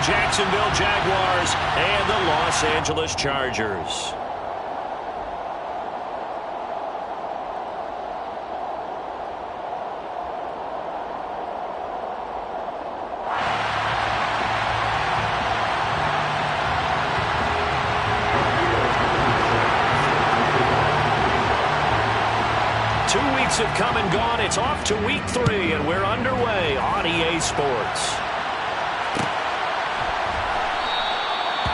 Jacksonville Jaguars and the Los Angeles Chargers. Have come and gone. It's off to week 3, and we're underway on EA Sports.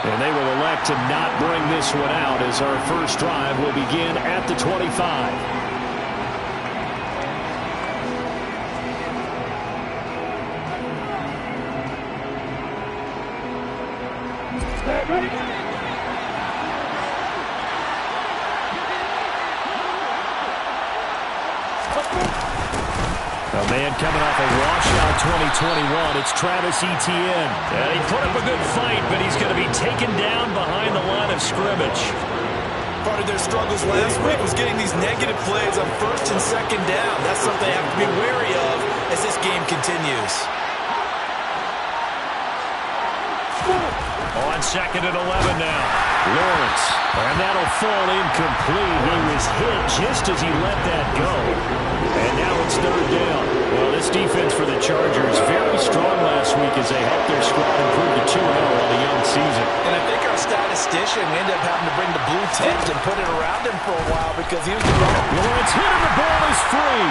And they will elect to not bring this one out as our first drive will begin at the 25. A man coming off a washout 2021, it's Travis Etienne. And he put up a good fight, but he's going to be taken down behind the line of scrimmage. Part of their struggles last week was getting these negative plays on first and second down. That's something they have to be wary of as this game continues. On 2nd and 11 now. Lawrence. And that'll fall incomplete. He was hit just as he let that go. And now it's 3rd down. Well, this defense for the Chargers very strong last week as they helped their squad improve to 2-0 on the young season. And I think our statistician ended up having to bring the blue tent and put it around him for a while because he was the wrong. Lawrence hit him. The ball is free.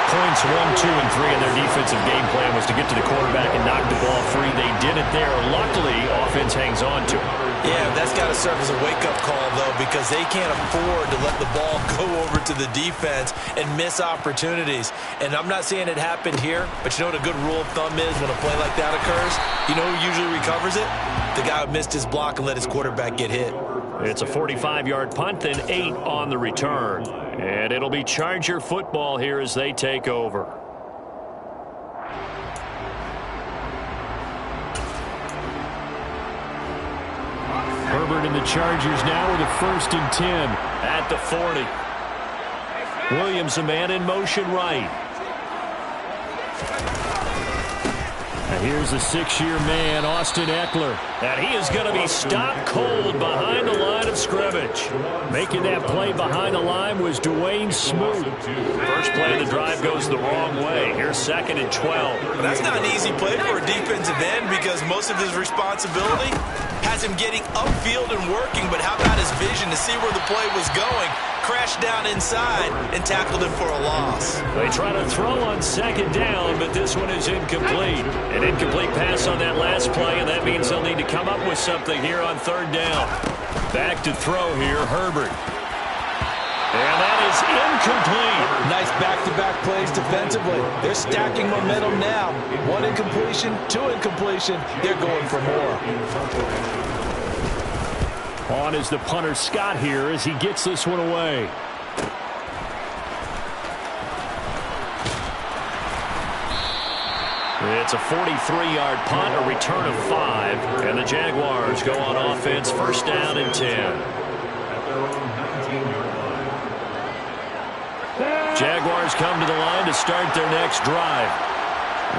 Points 1, 2, and 3 in their defensive game plan was to get to the quarterback and knock the ball free. They did it there. Luckily, offense hangs on to it. Yeah, that's got to serve as a wake-up call, though, because they can't afford to let the ball go over to the defense and miss opportunities. And I'm not saying it happened here, but you know what a good rule of thumb is when a play like that occurs? You know who usually recovers it? The guy who missed his block and let his quarterback get hit. It's a 45-yard punt, then 8 on the return. And it'll be Charger football here as they take over. Herbert and the Chargers now with a 1st and 10 at the 40. Williams, a man in motion right. And here's the 6-year man, Austin Eckler. And he is going to be stopped cold behind the line of scrimmage. Making that play behind the line was Dwayne Smoot. First play of the drive goes the wrong way. Here's 2nd and 12. That's not an easy play for a defensive end because most of his responsibility has him getting upfield and working, but how about his vision to see where the play was going? Crashed down inside and tackled him for a loss. They try to throw on 2nd down, but this one is incomplete. An incomplete pass on that last play, and that means they'll need to come up with something here on 3rd down. Back to throw here, Herbert. And that is incomplete. Nice back-to-back plays defensively. They're stacking momentum now. 1 incompletion, 2 incompletion. They're going for more. On is the punter Scott here as he gets this one away. It's a 43-yard punt, a return of 5, and the Jaguars go on offense, 1st down and 10. Jaguars come to the line to start their next drive.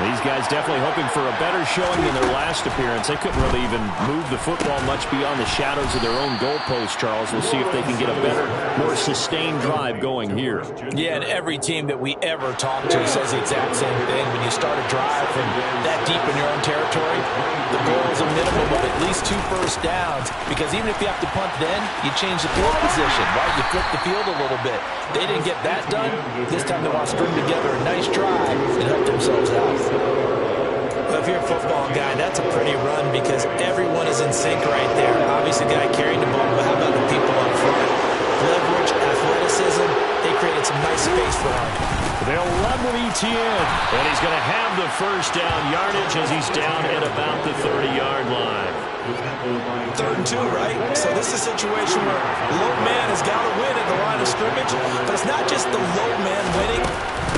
These guys definitely hoping for a better showing than their last appearance. They couldn't really even move the football much beyond the shadows of their own goalpost, Charles. We'll see if they can get a better, more sustained drive going here. Yeah, and every team that we ever talk to says the exact same thing. When you start a drive from that deep in your own territory, the goal is a minimum of at least 2 first downs, because even if you have to punt then, you change the field position, right? You flip the field a little bit. They didn't get that done. This time they want to string together a nice drive and help themselves out. Well, if you're a football guy, that's a pretty run because everyone is in sync right there. Obviously, the guy carrying the ball, but how about the people up front? Leverage, athleticism, they created some nice space for him. They'll run with Etienne, and he's going to have the 1st down yardage as he's down at about the 30-yard line. 3rd and 2, right? So this is a situation where low man has got to win at the line of scrimmage, but it's not just the low man winning.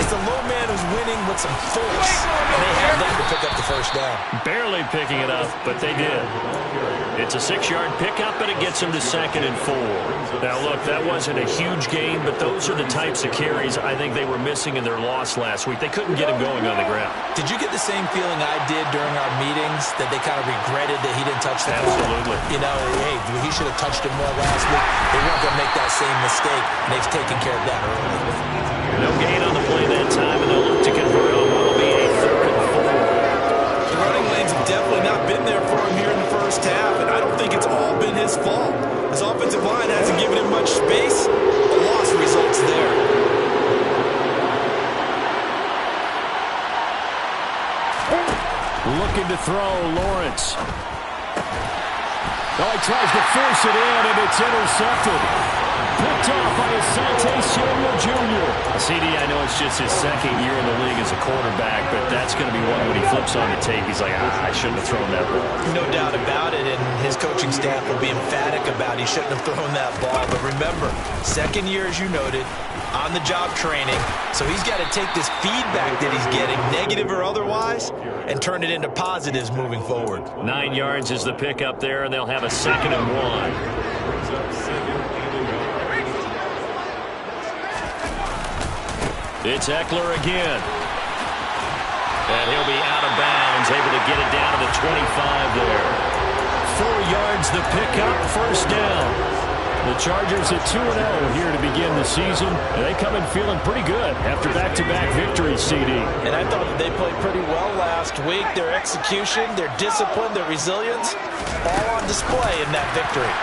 It's It's a low man who's winning with some force, and they have that to pick up the first down. Barely picking it up, but they did. It's a 6-yard pickup, and it gets them to 2nd and 4. Now, look, that wasn't a huge gain, but those are the types of carries I think they were missing in their loss last week. They couldn't get him going on the ground. Did you get the same feeling I did during our meetings, that they kind of regretted that he didn't touch the ball? Absolutely. You know, hey, he should have touched it more last week. They weren't going to make that same mistake, and they've taken care of that early. No gain on the play that time, and they'll look to convert on what will be a 3rd and 4. The running lanes have definitely not been there for him here in the first half, and I don't think it's all been his fault. His offensive line hasn't given him much space. The loss results there. Looking to throw, Lawrence. Oh, he tries to force it in, and it's intercepted. Picked off by Asante Samuel Jr. CD, I know it's just his 2nd year in the league as a quarterback, but that's going to be one when he flips on the tape. He's like, I shouldn't have thrown that ball. No doubt about it, and his coaching staff will be emphatic about he shouldn't have thrown that ball. But remember, 2nd year, as you noted, on-the-job training. So he's got to take this feedback that he's getting, negative or otherwise, and turn it into positives moving forward. 9 yards is the pickup there, and they'll have a 2nd and 1. It's Eckler again. And he'll be out of bounds, able to get it down to the 25 there. 4 yards the pickup, 1st down. The Chargers at 2-0 here to begin the season. And they come in feeling pretty good after back-to-back victories, CD. And I thought that they played pretty well last week. Their execution, their discipline, their resilience, all on display in that victory.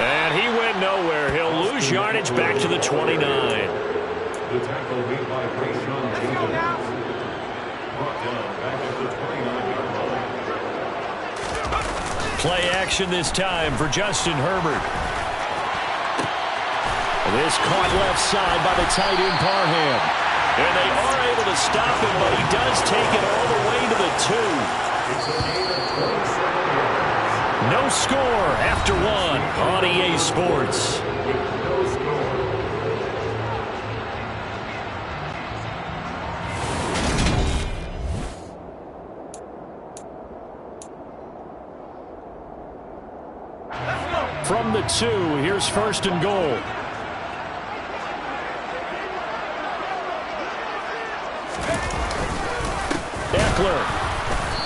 And he went nowhere. He'll lose yardage back to the 29. The tackle made by Grayson James. Brought down back at the 29-yard line. Play action this time for Justin Herbert. This caught left side by the tight end Parham. And they are able to stop him, but he does take it all the way to the 2. No score after 1 on EA Sports. From the 2, here's 1st and goal. Eckler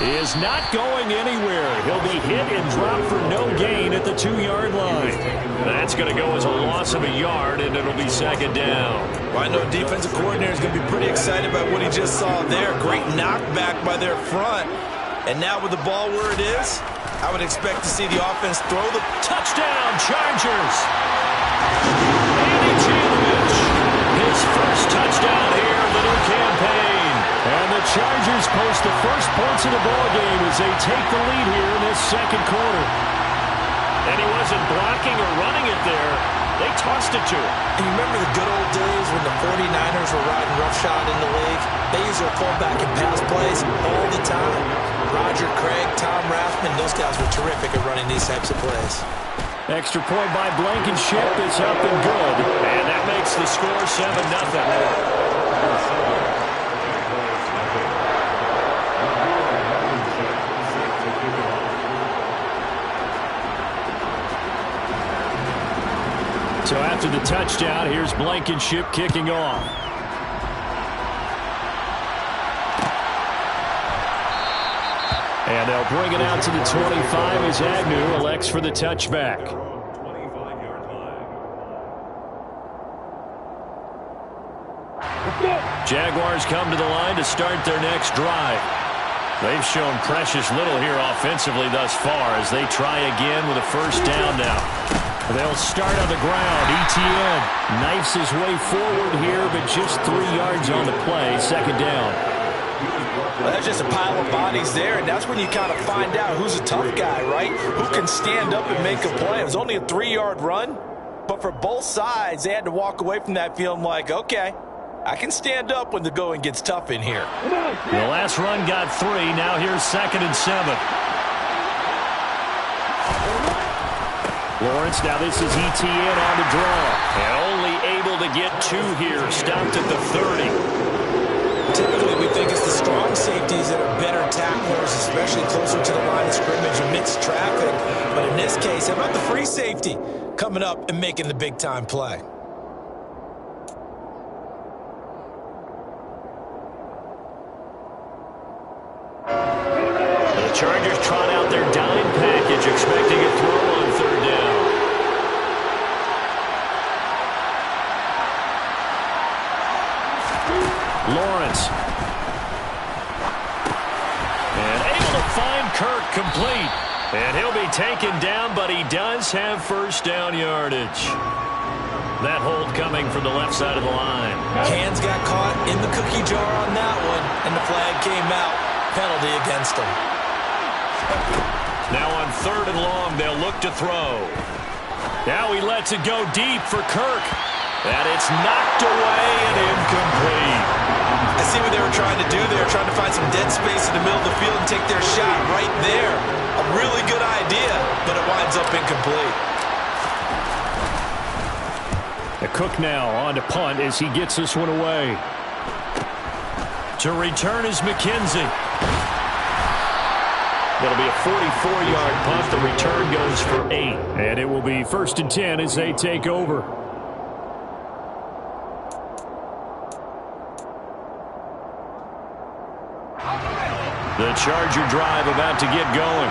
is not going anywhere. He'll be hit and dropped for no gain at the 2-yard line. That's going to go as a loss of a yard, and it'll be 2nd down. Well, I know defensive coordinator is going to be pretty excited about what he just saw there. Great knockback by their front. And now with the ball where it is, I would expect to see the offense throw the touchdown, Chargers. Andy Jalovich, his first touchdown here of the new campaign. And the Chargers post the first points of the ball game as they take the lead here in this 2nd quarter. And he wasn't blocking or running it there. They tossed it to him. And you remember the good old days when the 49ers were riding roughshod in the league? They used their fullback in pass plays all the time. Roger Craig, Tom Rathman, those guys were terrific at running these types of plays. Extra point by Blankenship is up and good. And that makes the score 7-0. So after the touchdown, here's Blankenship kicking off. And they'll bring it out to the 25 as Agnew elects for the touchback. Jaguars come to the line to start their next drive. They've shown precious little here offensively thus far as they try again with a 1st down now. They'll start on the ground. Etienne knifes his way forward here, but just 3 yards on the play. 2nd down. Well, that's just a pile of bodies there, and that's when you kind of find out who's a tough guy, right? Who can stand up and make a play. It was only a 3-yard run, but for both sides, they had to walk away from that feeling like, okay, I can stand up when the going gets tough in here. The last run got 3. Now here's 2nd and 7. Lawrence, now this is Etienne on the draw. And only able able to get 2 here. Stopped at the 30. Typically, we think it's the strong safeties that are better tacklers, especially closer to the line of scrimmage amidst traffic. But in this case, how about the free safety coming up and making the big-time play? The Chargers trot out their dime package, expecting a throw on 3rd down. Lawrence. And able to find Kirk complete. And he'll be taken down, but he does have 1st down yardage. That hold coming from the left side of the line. Hands got caught in the cookie jar on that one, and the flag came out. Penalty against him. Now on 3rd and long, they'll look to throw. Now he lets it go deep for Kirk. And it's knocked away and incomplete. I see what they were trying to do there, trying to find some dead space in the middle of the field and take their shot right there. A really good idea, but it winds up incomplete. The Cook now on to punt as he gets this one away. To return is McKenzie. That'll be a 44-yard punt. The return goes for 8. And it will be 1st and 10 as they take over. The Charger drive about to get going.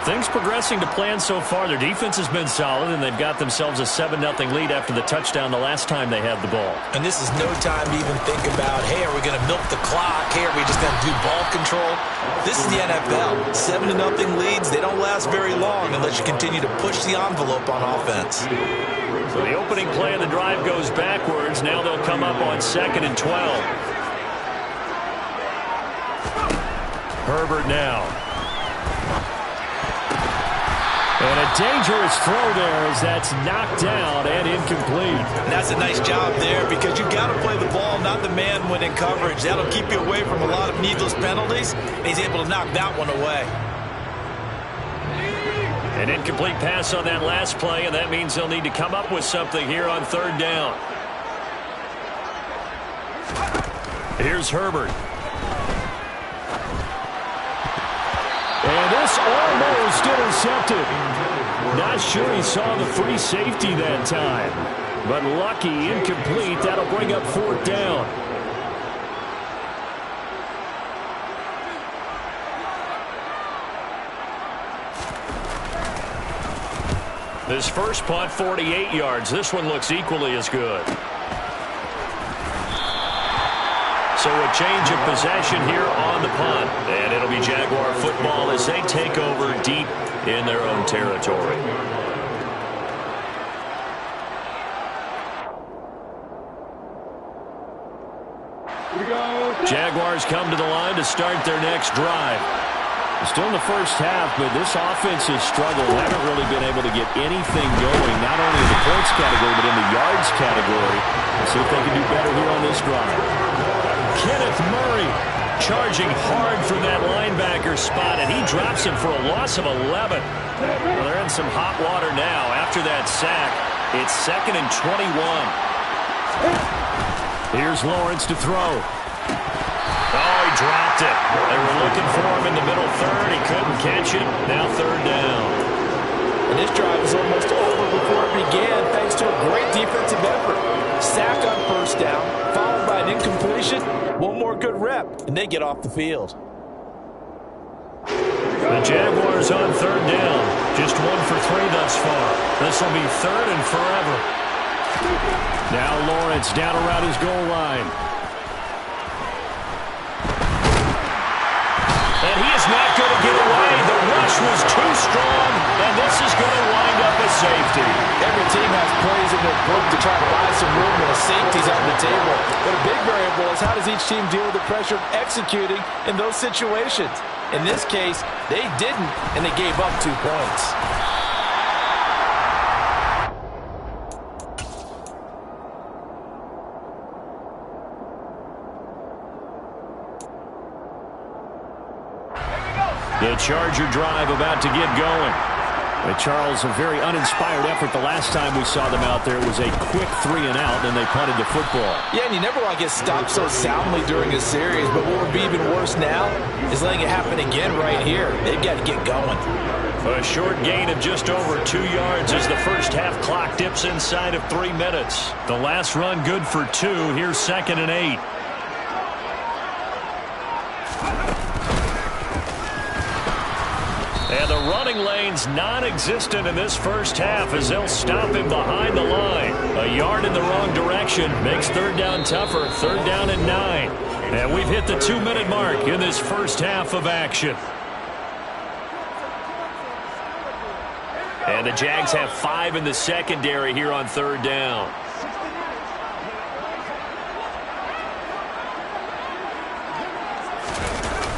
Things progressing to plan so far. Their defense has been solid, and they've got themselves a 7-0 lead after the touchdown the last time they had the ball. And this is no time to even think about, hey, are we going to milk the clock? Hey, are we just going to do ball control? This is the NFL. 7-0 leads, they don't last very long unless you continue to push the envelope on offense. So the opening play of the drive goes backwards. Now they'll come up on 2nd and 12. Herbert now. And a dangerous throw there as that's knocked down and incomplete. And that's a nice job there because you've got to play the ball, not the man when in coverage. That'll keep you away from a lot of needless penalties. And he's able to knock that one away. An incomplete pass on that last play, and that means they'll need to come up with something here on 3rd down. Here's Herbert. And this almost intercepted. Not sure he saw the free safety that time. But lucky, incomplete. That'll bring up 4th down. This first punt, 48 yards. This one looks equally as good. So a change of possession here on the punt. And it'll be Jaguar football as they take over deep in their own territory. Jaguars come to the line to start their next drive. Still in the first half, but this offense has struggled. Haven't really been able to get anything going, not only in the points category, but in the yards category. Let's see if they can do better here on this drive. Kenneth Murray charging hard from that linebacker spot, and he drops him for a loss of 11. Well, they're in some hot water now. After that sack, it's 2nd and 21. Here's Lawrence to throw. Oh, he dropped it. They were looking for him in the middle 3rd. He couldn't catch it. Now 3rd down. And this drive was almost over before it began thanks to a great defensive effort. Sack on 1st down, followed by an incompletion. One more good rep, and they get off the field. The Jaguars on 3rd down. Just 1 for 3 thus far. This will be 3rd and forever. Now Lawrence down around his goal line. And he is not going to get away. The rush was too strong, and this is going to wind up a safety. Every team has plays in their book to try to buy some room when a safety's on the table. But a big variable is how does each team deal with the pressure of executing in those situations. In this case, they didn't, and they gave up 2 points. The Charger drive about to get going. And Charles, a very uninspired effort the last time we saw them out there. It was a quick 3-and-out, and they punted the football. Yeah, and you never want to get stopped so soundly during a series, but what would be even worse now is letting it happen again right here. They've got to get going. A short gain of just over 2 yards as the first half clock dips inside of 3 minutes. The last run good for 2. Here's 2nd and 8. And the running lane's non-existent in this first half as they'll stop him behind the line. A yard in the wrong direction makes third down tougher. 3rd down and 9. And we've hit the 2-minute mark in this first half of action. And the Jags have 5 in the secondary here on 3rd down.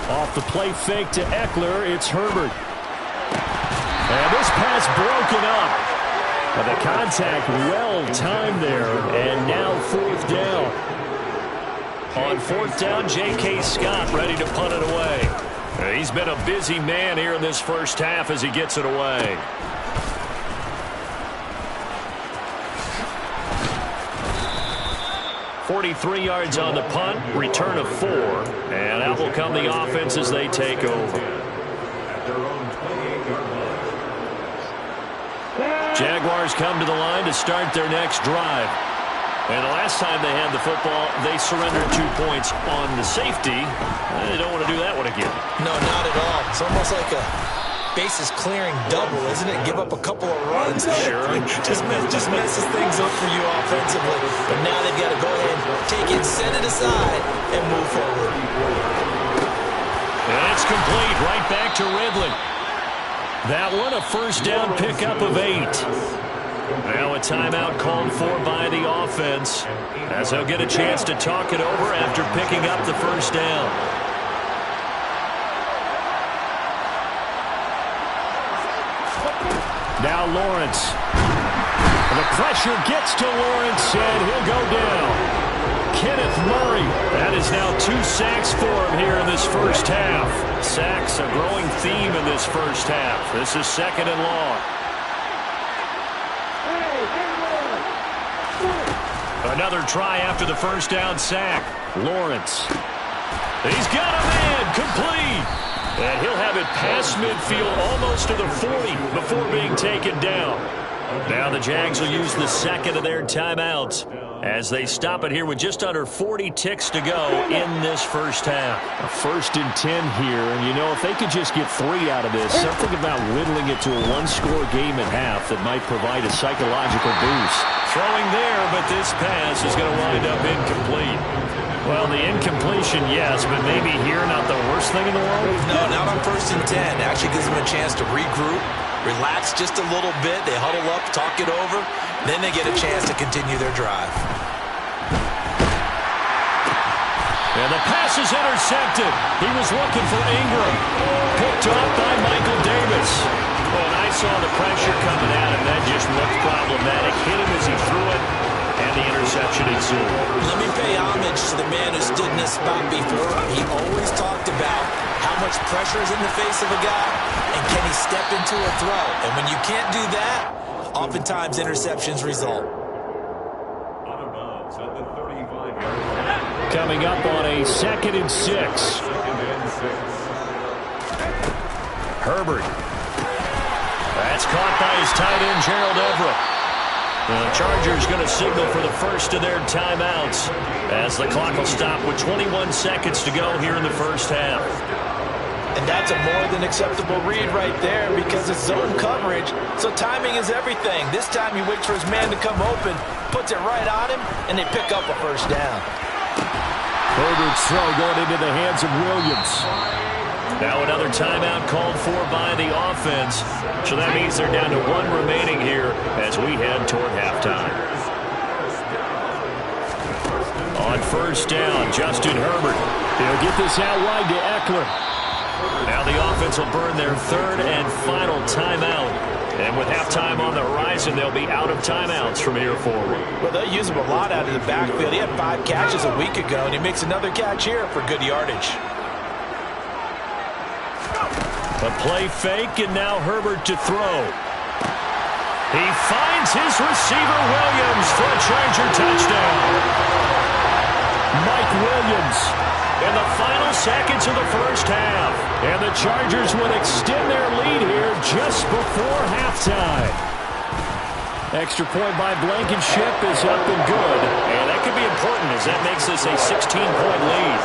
Off the play fake to Eckler, it's Herbert. And this pass broken up. But the contact well timed there. And now 4th down. On 4th down, J.K. Scott ready to punt it away. He's been a busy man here in this first half as he gets it away. .43 yards on the punt, return of 4, and out will come the offense as they take over. Jaguars come to the line to start their next drive. And the last time they had the football, they surrendered 2 points on the safety. They don't want to do that one again. No, not at all. It's almost like a bases clearing double, isn't it? Give up a couple of runs. Sure. just messes things up for you offensively. But now they've got to go ahead, take it, set it aside, and move forward. And it's complete. Right back to Ridley. That one a first down pickup of 8. Now a timeout called for by the offense as they'll get a chance to talk it over after picking up the first down. Now Lawrence. The pressure gets to Lawrence, and he'll go down. Kenneth Murray. That is now 2 sacks for him here in this first half. Sacks, a growing theme in this first half. This is 2nd and long. Another try after the first down sack. Lawrence. He's got a man. Complete. And he'll have it past midfield almost to the 40 before being taken down. Now the Jags will use the second of their timeouts as they stop it here with just under 40 ticks to go in this first half. A 1st and 10 here, and you know, if they could just get 3 out of this, something about whittling it to a 1-score game at half that might provide a psychological boost. Throwing there, but this pass is going to wind up incomplete. Well, the incompletion, yes, but maybe here not the worst thing in the world? No, not on 1st and 10. Actually gives them a chance to regroup, relax just a little bit. They huddle up, talk it over. Then they get a chance to continue their drive. And the pass is intercepted. He was looking for Ingram. Picked off by Michael Davis. Well, and I saw the pressure coming at him. That just looked problematic. Hit him as he threw it, and the interception ensued. Let me pay homage to the man who stood in this spot before. He always talked about how much pressure is in the face of a guy, and can he step into a throw. And when you can't do that, oftentimes interceptions result. Coming up on a 2nd and 6. Herbert. That's caught by his tight end, Gerald Everett. The Chargers going to signal for the first of their timeouts as the clock will stop with 21 seconds to go here in the first half. And that's a more than acceptable read right there because it's zone coverage, so timing is everything. This time he waits for his man to come open, puts it right on him, and they pick up a first down. Herbert's throw going into the hands of Williams. Now another timeout called for by the offense. So that means they're down to 1 remaining here as we head toward halftime. On first down, Justin Herbert. He'll get this out wide to Eckler. Now the offense will burn their 3rd and final timeout. And with halftime on the horizon, they'll be out of timeouts from here forward. Well, they'll use him a lot out of the backfield. He had 5 catches a week ago, and he makes another catch here for good yardage. A play fake, and now Herbert to throw. He finds his receiver, Williams, for a Charger touchdown. Mike Williams in the final seconds of the first half. And the Chargers would extend their lead here just before halftime. Extra point by Blankenship is up and good. And that could be important as that makes this a 16-point lead.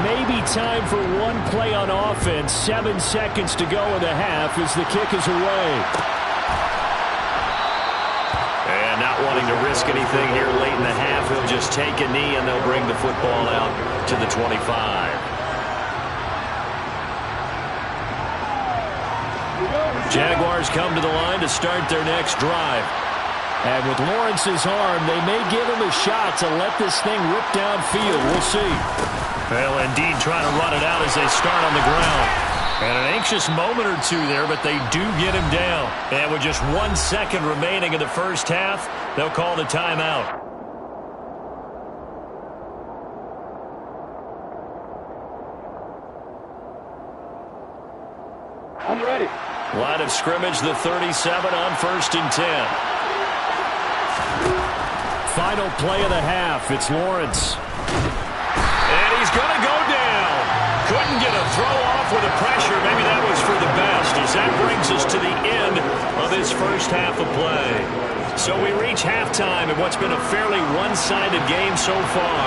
Maybe time for one play on offense. 7 seconds to go in the half as the kick is away. And not wanting to risk anything here late in the half, he'll just take a knee and they'll bring the football out to the 25. Jaguars come to the line to start their next drive. And with Lawrence's arm, they may give him a shot to let this thing rip downfield. We'll see. Well, indeed, trying to run it out as they start on the ground. And an anxious moment or two there, but they do get him down. And with just 1 second remaining in the first half, they'll call the timeout. I'm ready. Line of scrimmage, the 37 on 1st and 10. Final play of the half. It's Lawrence. And he's going to go down. Couldn't get a throw off with the pressure. Maybe that was for the best as that brings us to the end of this first half of play. So we reach halftime in what's been a fairly one-sided game so far.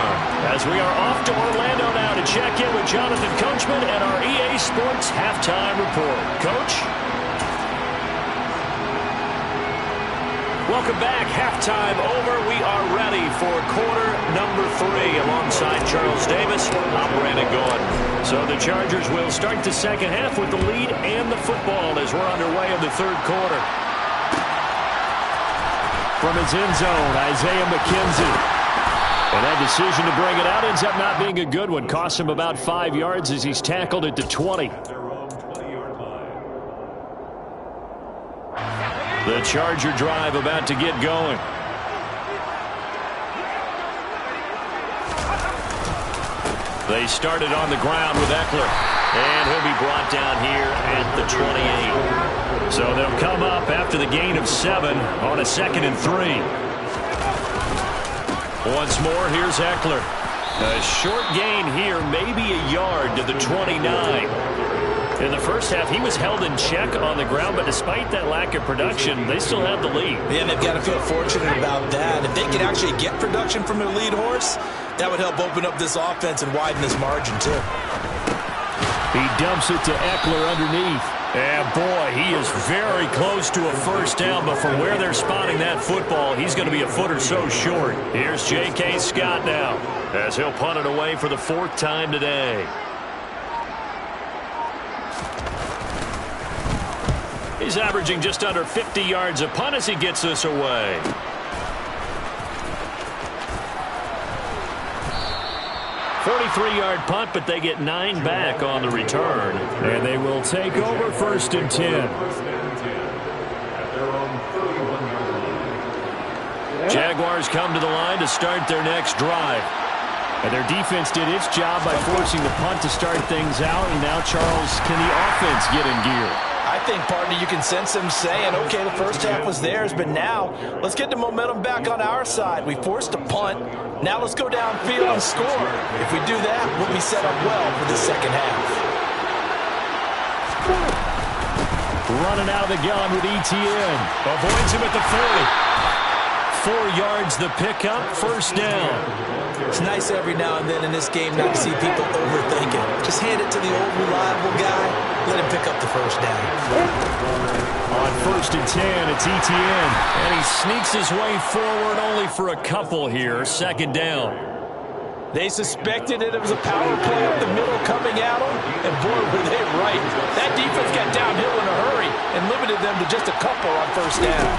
As we are off to Orlando now to check in with Jonathan Coachman and our EA Sports Halftime Report. Coach? Welcome back. Halftime over. We are ready for quarter number 3 alongside Charles Davis. I'm Brandon Gordon. So the Chargers will start the second half with the lead and the football as we're underway in the third quarter. From his end zone, Isaiah McKenzie. And that decision to bring it out ends up not being a good one. Costs him about 5 yards as he's tackled at the 20. The Charger drive about to get going. They started on the ground with Eckler. And he'll be brought down here at the 28. So they'll come up after the gain of 7 on a 2nd and 3. Once more, here's Eckler. A short gain here, maybe a yard to the 29. In the first half, he was held in check on the ground, but despite that lack of production, they still have the lead. Yeah, and they've got to feel fortunate about that. If they can actually get production from their lead horse, that would help open up this offense and widen this margin, too. He dumps it to Eckler underneath. And, boy, he is very close to a first down, but from where they're spotting that football, he's going to be a foot or so short. Here's J.K. Scott now as he'll punt it away for the 4th time today. He's averaging just under 50 yards a punt as he gets this away. .43-yard punt, but they get 9 back on the return. And they will take over 1st and 10. Jaguars come to the line to start their next drive. And their defense did its job by forcing the punt to start things out. And now, Charles, can the offense get in gear? I think, partner, you can sense them saying, okay, the first half was theirs, but now let's get the momentum back on our side. We forced a punt. Now let's go downfield and score. If we do that, we'll be set up well for the second half. Running out of the gun with Etienne. Avoids him at the 40. 4 yards the pickup, first down. It's nice every now and then in this game not to see people overthink it. Just hand it to the old reliable guy. Let him pick up the first down. On 1st and 10, it's Etienne. And he sneaks his way forward only for a couple here. 2nd down. They suspected it was a power play up the middle coming at them. And boy, were they right. That defense got downhill in a hurry and limited them to just a couple on 1st down.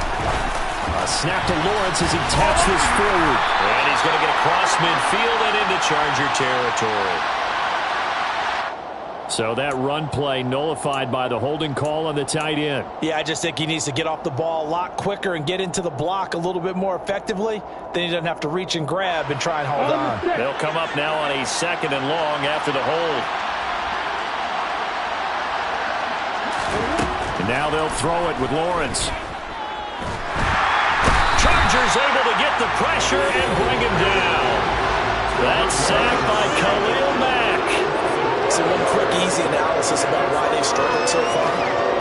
Snap to Lawrence as he taps this forward. And he's going to get across midfield and into Charger territory. So that run play nullified by the holding call on the tight end. Yeah, I just think he needs to get off the ball a lot quicker and get into the block a little bit more effectively. Then he doesn't have to reach and grab and try and hold on. They'll come up now on a 2nd and long after the hold. And now they'll throw it with Lawrence. Chargers able to get the pressure and bring him down. That's sacked by Khalil Mack. So one quick, easy analysis about why they've struggled so far.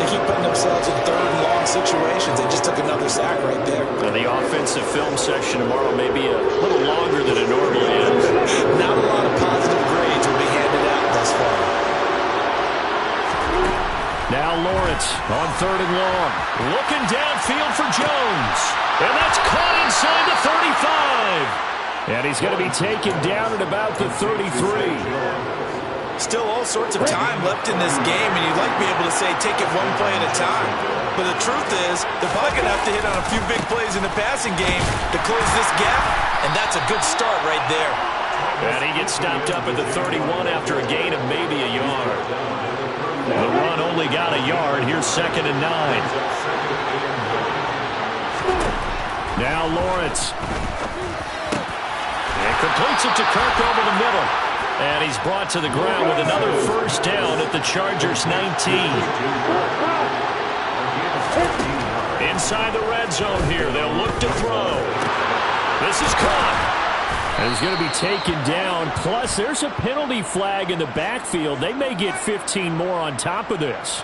They keep putting themselves in 3rd and long situations. They just took another sack right there. The offensive film session tomorrow may be a little longer than it normally is. Not a lot of positive grades will be handed out thus far. Now Lawrence on 3rd and long. Looking downfield for Jones. And that's caught inside the 35. And he's going to be taken down at about the 33. Still all sorts of time left in this game, and you'd like to be able to say take it one play at a time. But the truth is, they're probably going to have to hit on a few big plays in the passing game to close this gap, and that's a good start right there. And he gets stopped up at the 31 after a gain of maybe a yard. The run only got a yard. Here's 2nd and 9. Now Lawrence. And completes it to Kirk over the middle. And he's brought to the ground with another 1st down at the Chargers' 19. Inside the red zone here. They'll look to throw. This is caught. And he's going to be taken down. Plus, there's a penalty flag in the backfield. They may get 15 more on top of this.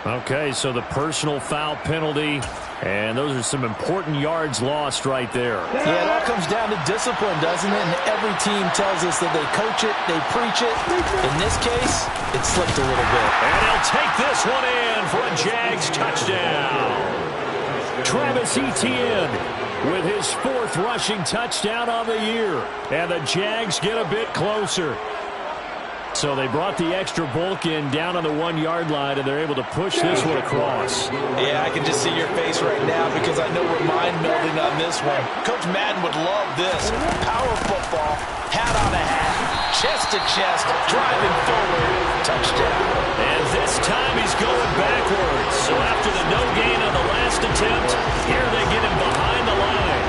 Okay, so the personal foul penalty. And those are some important yards lost right there. Yeah, it all comes down to discipline, doesn't it? And every team tells us that they coach it, they preach it. In this case, it slipped a little bit. And he'll take this one in for a Jags touchdown. Travis Etienne with his 4th rushing touchdown on the year. And the Jags get a bit closer. So they brought the extra bulk in down on the 1-yard line, and they're able to push this one across. Yeah, I can just see your face right now because I know we're mind-melding on this one. Coach Madden would love this. Power football, hat on a hat, chest to chest, driving forward, touchdown. And this time he's going backwards. So after the no gain on the last attempt, here they get him behind the line.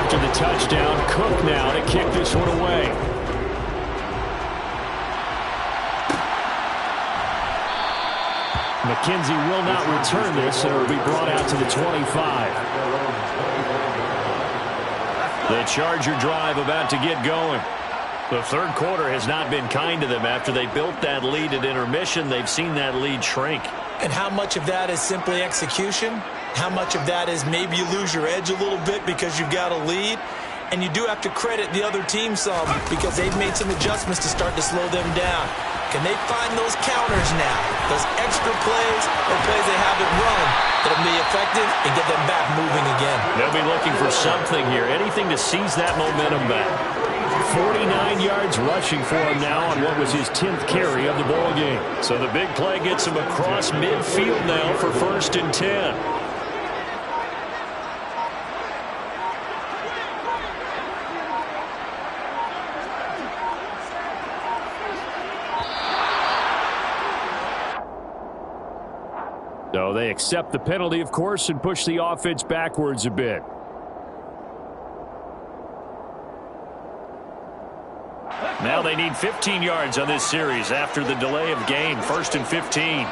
After the touchdown, Cook now to kick this one away. McKenzie will not return this, and it will be brought out to the 25. The Charger drive about to get going. The 3rd quarter has not been kind to them. After they built that lead at intermission, they've seen that lead shrink. And how much of that is simply execution? How much of that is maybe you lose your edge a little bit because you've got a lead? And you do have to credit the other team some because they've made some adjustments to start to slow them down. Can they find those counters now, those extra plays or plays they haven't run that'll be effective and get them back moving again? They'll be looking for something here, anything to seize that momentum back. 49 yards rushing for him now on what was his 10th carry of the ball game. So the big play gets him across midfield now for 1st and 10. So they accept the penalty, of course, and push the offense backwards a bit. Now they need 15 yards on this series after the delay of game. 1st and 15.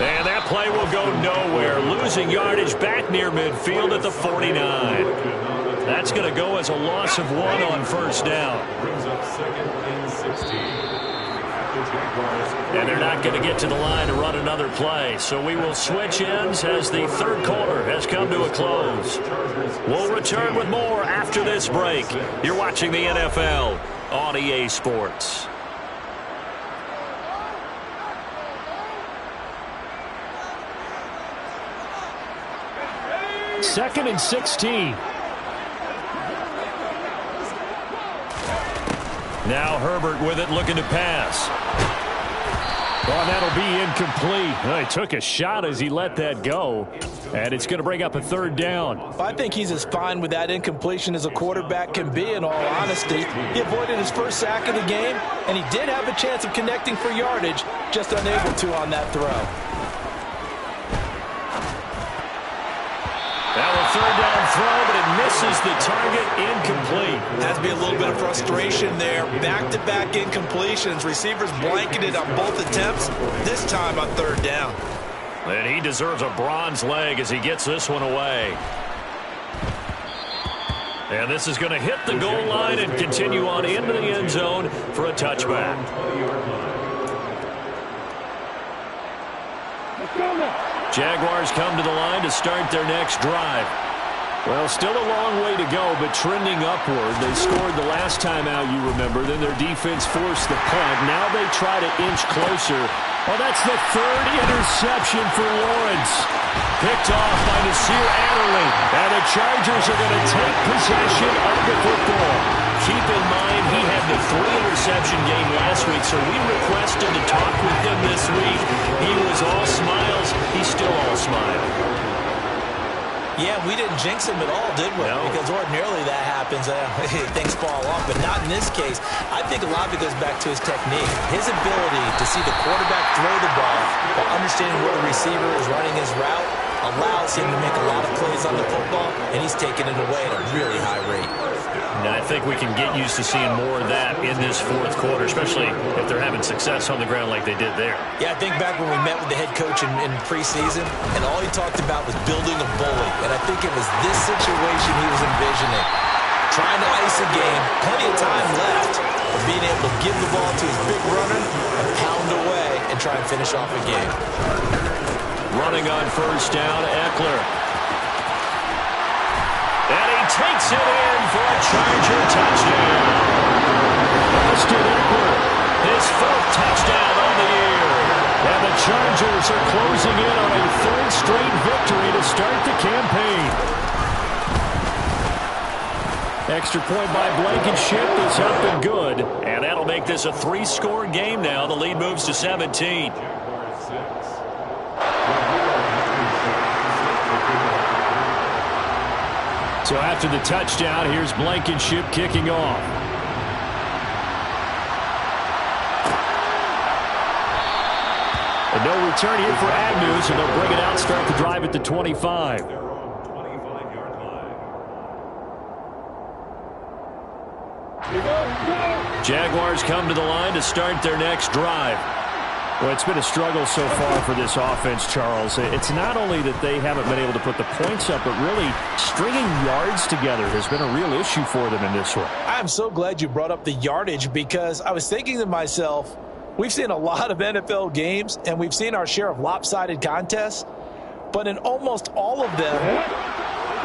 And that play will go nowhere. Losing yardage back near midfield at the 49. That's going to go as a loss of 1 on 1st down. Brings up 2nd and 16. And they're not going to get to the line to run another play. So we will switch ends as the 3rd quarter has come to a close. We'll return with more after this break. You're watching the NFL on EA Sports. Second and 16. Now Herbert with it, looking to pass. Oh, and that'll be incomplete. Well, he took a shot as he let that go, and it's going to bring up a third down. I think he's as fine with that incompletion as a quarterback can be, in all honesty. He avoided his first sack of the game, and he did have a chance of connecting for yardage, just unable to on that throw. That was third down throw, but it misses the target, incomplete. Has to be a little bit of frustration there. Back-to-back incompletions. Receivers blanketed on both attempts, this time on third down. And he deserves a bronze leg as he gets this one away. And this is going to hit the goal line and continue on into the end zone for a touchback. Jaguars come to the line to start their next drive. Well, still a long way to go, but trending upward. They scored the last time out, you remember. Then their defense forced the punt. Now they try to inch closer. Oh, that's the third interception for Lawrence. Picked off by Nasir Adderley. And the Chargers are going to take possession of the football. Keep in mind, he had the 3-interception game last week, so we requested to talk with him this week. He was all smiles. He's still all smile. Yeah, we didn't jinx him at all, did we? No. Because ordinarily that happens. Things fall off, but not in this case. I think a lot of it goes back to his technique. His ability to see the quarterback throw the ball while understanding where the receiver is running his route allows him to make a lot of plays on the football, and he's taking it away at a really high rate. And I think we can get used to seeing more of that in this fourth quarter, especially if they're having success on the ground like they did there. Yeah, I think back when we met with the head coach in preseason, and all he talked about was building a bully. And I think it was this situation he was envisioning. Trying to ice a game, plenty of time left, but being able to give the ball to his big runner and pound away and try and finish off a game. Running on first down, Eckler. And he takes it in for a Charger touchdown. Austin Eckler, his fourth touchdown on the year. And the Chargers are closing in on a third straight victory to start the campaign. Extra point by Blankenship is up and good. And that'll make this a 3-score game now. The lead moves to 17. So after the touchdown, here's Blankenship kicking off. And no return here for Agnew, so they'll bring it out, start the drive at the 25. Jaguars come to the line to start their next drive. Well, it's been a struggle so far for this offense, Charles. It's not only that they haven't been able to put the points up, but really stringing yards together has been a real issue for them in this one. I'm so glad you brought up the yardage, because I was thinking to myself, we've seen a lot of NFL games, and we've seen our share of lopsided contests, but in almost all of them,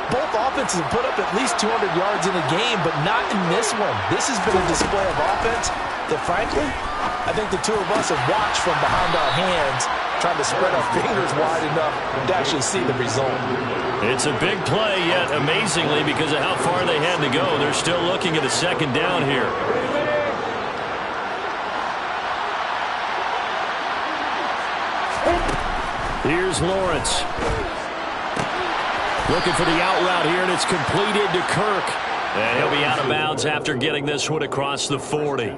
both offenses have put up at least 200 yards in a game, but not in this one. This has been a display of offense that, frankly, I think the two of us have watched from behind our hands, trying to spread our fingers wide enough to actually see the result. It's a big play, yet amazingly, because of how far they had to go, they're still looking at a second down here. Here's Lawrence. Looking for the out route here, and it's completed to Kirk. And he'll be out of bounds after getting this one across the 40.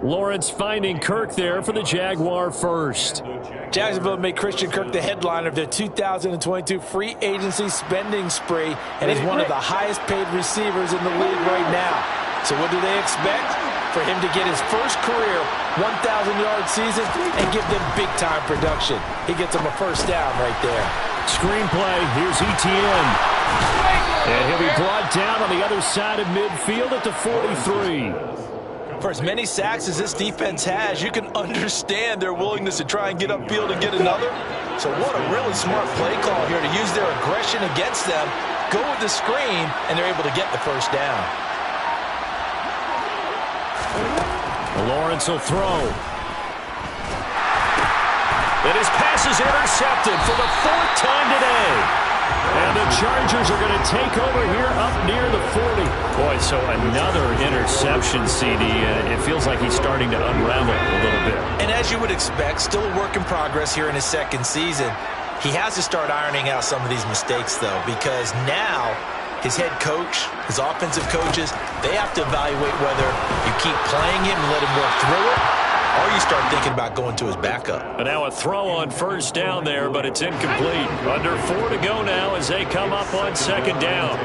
Lawrence finding Kirk there for the Jaguar first. Jacksonville made Christian Kirk the headliner of their 2022 free agency spending spree, and he's one of the highest paid receivers in the league right now. So what do they expect? For him to get his first career 1,000-yard season and give them big-time production. He gets them a first down right there. Screenplay, here's Etienne. And he'll be brought down on the other side of midfield at the 43. For as many sacks as this defense has, you can understand their willingness to try and get upfield and get another. So what a really smart play call here to use their aggression against them, go with the screen, and they're able to get the first down. Lawrence will throw. And his pass is intercepted for the fourth time today. And the Chargers are going to take over here up near the 40. Boy, so another interception, CD. It feels like he's starting to unravel a little bit. And as you would expect, still a work in progress here in his second season. He has to start ironing out some of these mistakes, though, because now his head coach, his offensive coaches, they have to evaluate whether you keep playing him and let him work through it, or you start thinking about going to his backup. And now a throw on first down there, but it's incomplete. Under 4 to go now as they come up on second down.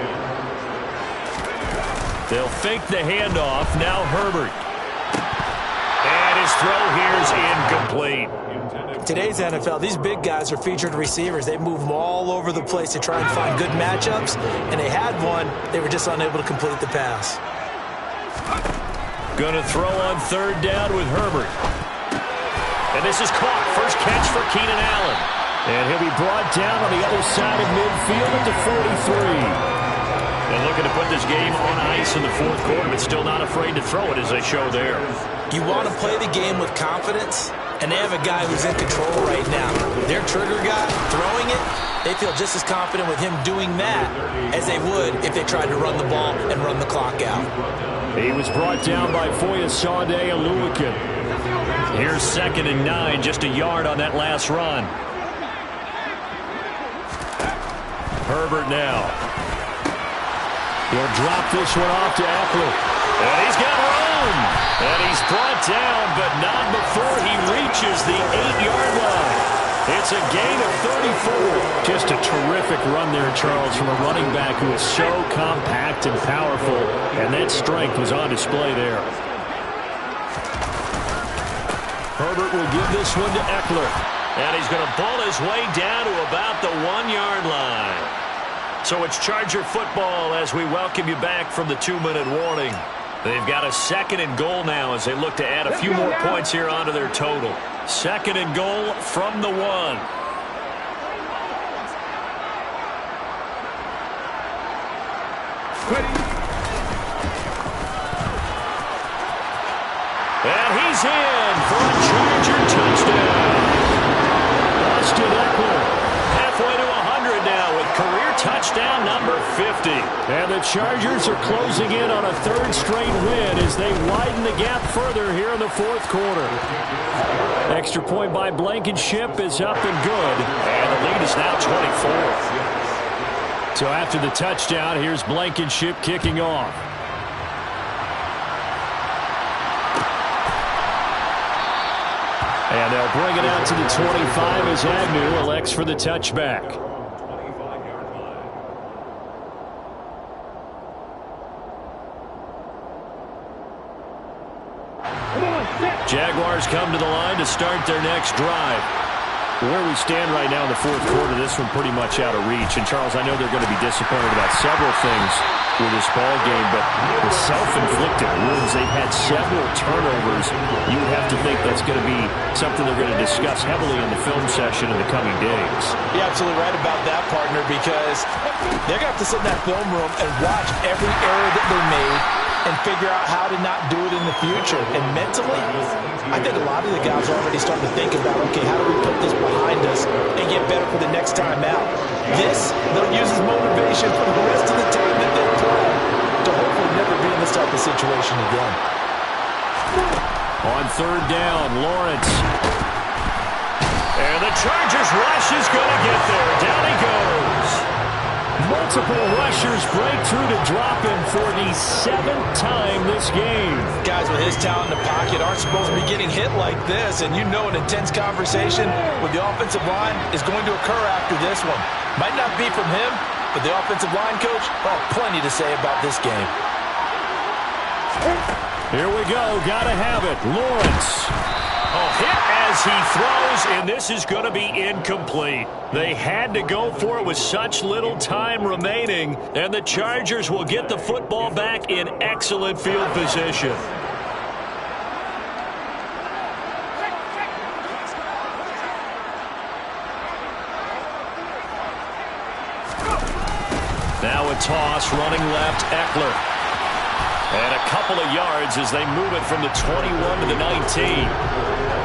They'll fake the handoff. Now Herbert. And his throw here is incomplete. Today's NFL, these big guys are featured receivers. They move them all over the place to try and find good matchups, and they had one. They were just unable to complete the pass. Going to throw on third down with Herbert. And this is caught. First catch for Keenan Allen. And he'll be brought down on the other side of midfield at the 43. And looking to put this game on ice in the fourth quarter, but still not afraid to throw it as they show there. You want to play the game with confidence, and they have a guy who's in control right now. Their trigger guy throwing it, they feel just as confident with him doing that as they would if they tried to run the ball and run the clock out. He was brought down by Horse7dc and Here's 2nd and 9, just a yard on that last run. Herbert now. He'll drop this one off to Eckler. And he's got room. And he's brought down, but not before he reaches the 8-yard line. It's a gain of 34. Just a terrific run there, Charles, from a running back who is so compact and powerful. And that strength was on display there. Herbert will give this one to Eckler. And he's going to ball his way down to about the 1-yard line. So it's Charger football as we welcome you back from the 2-minute warning. They've got a 2nd and goal now as they look to add a few more points here onto their total. 2nd and goal from the 1. And he's in for a Charger touchdown. Austin Eckler halfway to 100 now with career touchdown number 50. And the Chargers are closing in on a 3rd straight win as they widen the gap further here in the fourth quarter. Extra point by Blankenship is up and good. And the lead is now 24. So after the touchdown, here's Blankenship kicking off. And they'll bring it out to the 25 as Agnew elects for the touchback. Jaguars come to the line to start their next drive. Where we stand right now in the fourth quarter, this one pretty much out of reach. And, Charles, I know they're going to be disappointed about several things with this ball game, but the self-inflicted wounds, they've had several turnovers. You would have to think that's going to be something they're going to discuss heavily in the film session in the coming days. You're absolutely right about that, partner, because they're going to have to sit in that film room and watch every error that they made and figure out how to not do it in the future. And mentally, I think a lot of the guys are already starting to think about, okay, how do we put this behind us and get better for the next time out? This, they'll use as motivation for the rest of the time that they play to hopefully never be in this type of situation again. On 3rd down, Lawrence. And the Chargers rush is going to get there. Down he goes. Multiple rushers break through to drop him for the 7th time this game. Guys with his talent in the pocket aren't supposed to be getting hit like this, and you know an intense conversation with the offensive line is going to occur after this one. Might not be from him, but the offensive line coach will have plenty to say about this game. Here we go. Gotta have it. Lawrence. Hit as he throws, and this is going to be incomplete. They had to go for it with such little time remaining, and the Chargers will get the football back in excellent field position. Now a toss, running left, Eckler. And a couple of yards as they move it from the 21 to the 19.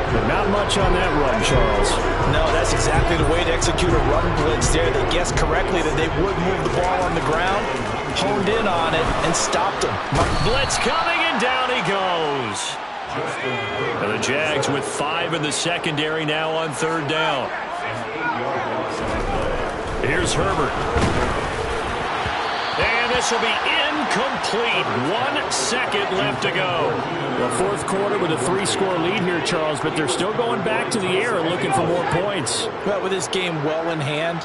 But not much on that run, Charles. No, that's exactly the way to execute a run blitz there. They guessed correctly that they would move the ball on the ground, honed in on it, and stopped them. Blitz coming, and down he goes. And the Jags with 5 in the secondary now on 3rd down. Here's Herbert. And this will be incomplete. 1 second left to go. The 4th quarter with a 3-score lead here, Charles, but they're still going back to the air and looking for more points. Well, with this game well in hand,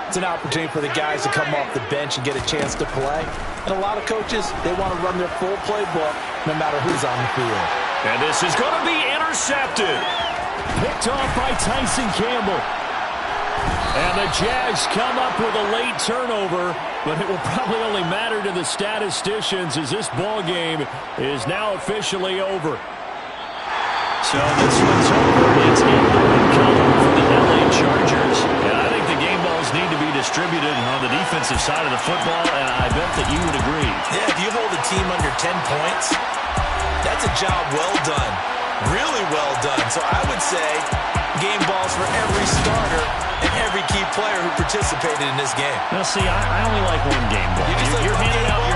it's an opportunity for the guys to come off the bench and get a chance to play. And a lot of coaches, they want to run their full playbook no matter who's on the field. And this is going to be intercepted. Picked off by Tyson Campbell. And the Jags come up with a late turnover, but it will probably only matter to the statisticians as this ball game is now officially over. So this one's over. It's in the win column for the LA Chargers. And I think the game balls need to be distributed on the defensive side of the football, and I bet that you would agree. Yeah, if you hold a team under 10 points, that's a job well done. Really well done. So I would say game balls for every starter and every key player who participated in this game. Now, see, I only like one game ball. You're handing out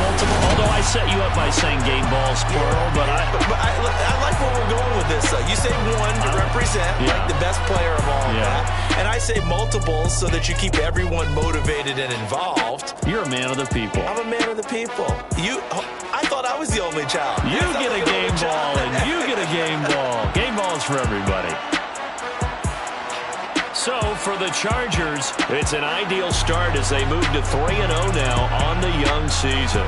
multiple. Although I set you up by saying game balls plural, but I like where we're going with this. You say one to represent like the best player of all of that, and I say multiples so that you keep everyone motivated and involved. You're a man of the people. I'm a man of the people. I thought I was the only child. You get a game ball, and you get a game ball. Game balls for everybody. So, for the Chargers, it's an ideal start as they move to 3-0 now on the young season.